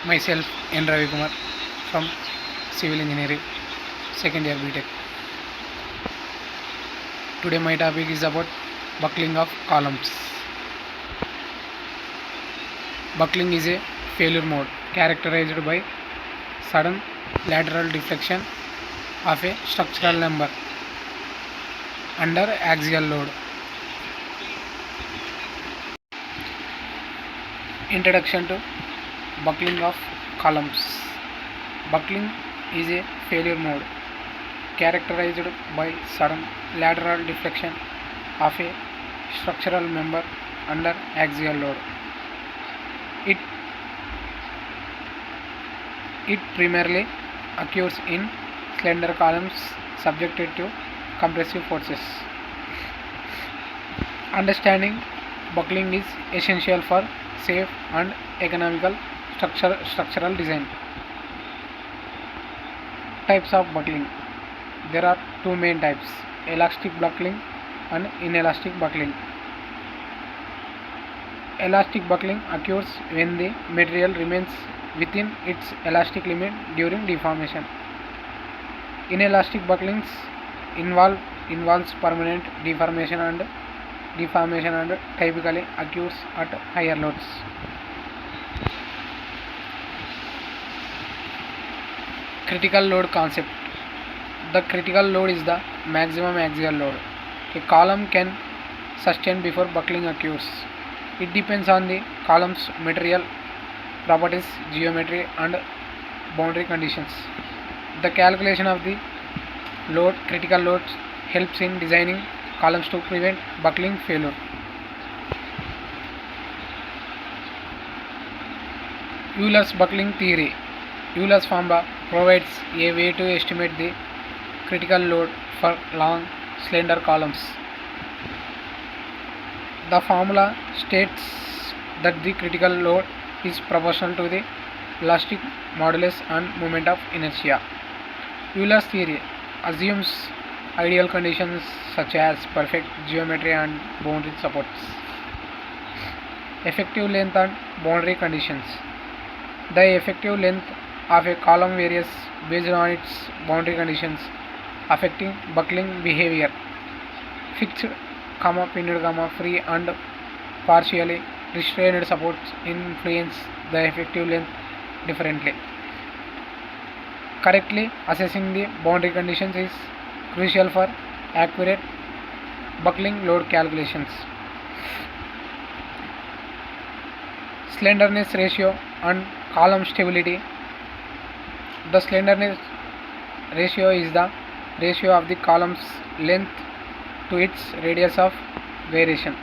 Myself N. Ravi Kumar from Civil Engineering, second year BTech. Today my topic is about buckling of columns. Buckling is a failure mode characterized by sudden lateral deflection of a structural member under axial load. Introduction to buckling of columns. Buckling is a failure mode characterized by sudden lateral deflection of a structural member under axial load. It primarily occurs in slender columns subjected to compressive forces. Understanding buckling is essential for safe and economical structural design. Types of buckling. There are two main types: elastic buckling and inelastic buckling. Elastic buckling occurs when the material remains within its elastic limit during deformation. Inelastic bucklings involves permanent deformation and typically occurs at higher loads. Critical load concept. The critical load is the maximum axial load a column can sustain before buckling occurs. It depends on the column's material properties, geometry and boundary conditions. The calculation of the critical load helps in designing columns to prevent buckling failure. Euler's buckling theory. Euler's formula provides a way to estimate the critical load for long, slender columns. The formula states that the critical load is proportional to the elastic modulus and moment of inertia. Euler's theory assumes ideal conditions such as perfect geometry and boundary supports. Effective length and boundary conditions. The effective length of a column varies based on its boundary conditions affecting buckling behavior. Fixed, pinned, free and partially restrained supports influence the effective length differently. Correctly assessing the boundary conditions is crucial for accurate buckling load calculations. Slenderness ratio and column stability. The slenderness ratio is the ratio of the column's length to its radius of variation.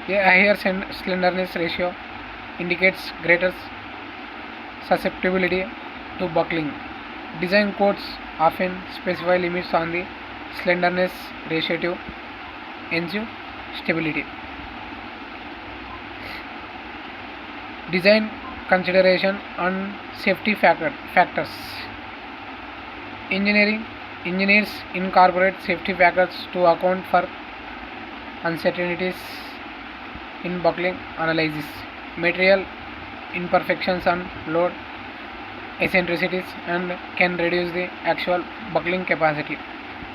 A higher slenderness ratio indicates greater susceptibility to buckling. Design codes often specify limits on the slenderness ratio to ensure stability. Design consideration and safety factors. Engineers incorporate safety factors to account for uncertainties in buckling analysis, material imperfections and load eccentricities, and can reduce the actual buckling capacity.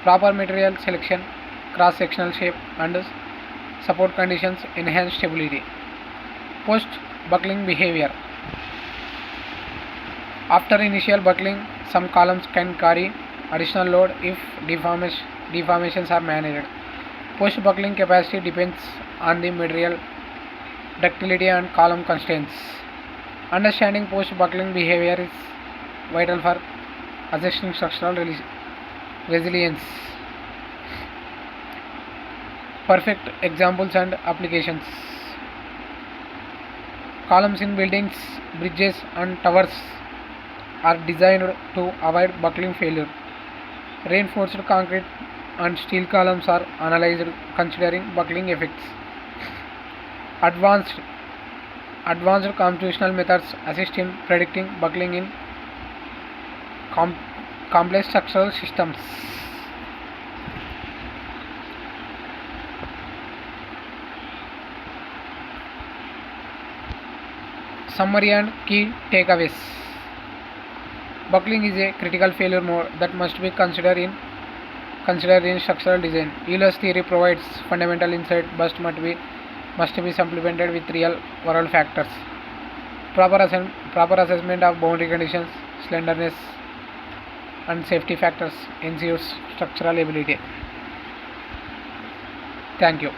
Proper material selection, cross-sectional shape and support conditions enhance stability. Post-buckling behavior. After initial buckling, some columns can carry additional load if deformations are managed. Post-buckling capacity depends on the material ductility and column constraints. Understanding post-buckling behavior is vital for assessing structural resilience. Perfect examples and applications. Columns in buildings, bridges and towers are designed to avoid buckling failure. Reinforced concrete and steel columns are analyzed considering buckling effects. Advanced computational methods assist in predicting buckling in complex structural systems. Summary and key takeaways. Buckling is a critical failure mode that must be considered in structural design. Euler's theory provides fundamental insight but must be supplemented with real world factors. Proper assessment of boundary conditions, slenderness, and safety factors ensures structural ability. Thank you.